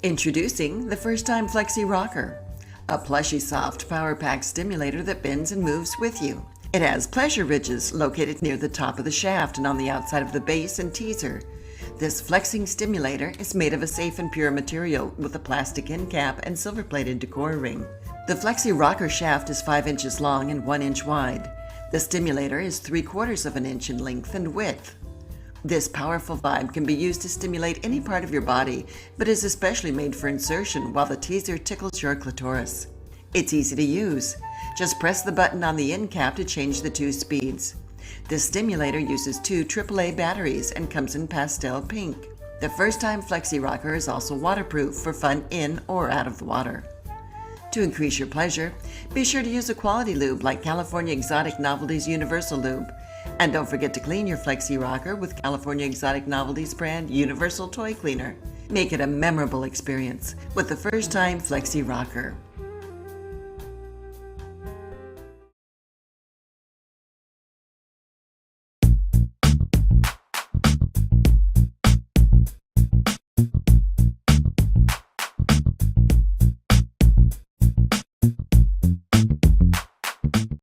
Introducing the first-time Flexi Rocker, a plushy soft power-packed stimulator that bends and moves with you. It has pleasure ridges located near the top of the shaft and on the outside of the base and teaser. This flexing stimulator is made of a safe and pure material with a plastic end cap and silver-plated decor ring. The Flexi Rocker shaft is 5 inches long and 1 inch wide. The stimulator is 3/4 of an inch in length and width. This powerful vibe can be used to stimulate any part of your body, but is especially made for insertion while the teaser tickles your clitoris. It's easy to use. Just press the button on the end cap to change the 2 speeds. This stimulator uses 2 AAA batteries and comes in pastel pink. The first-time Flexi Rocker is also waterproof for fun in or out of the water. To increase your pleasure, be sure to use a quality lube like California Exotic Novelties Universal Lube. And don't forget to clean your Flexi Rocker with California Exotic Novelties brand Universal Toy Cleaner. Make it a memorable experience with the first-time Flexi Rocker.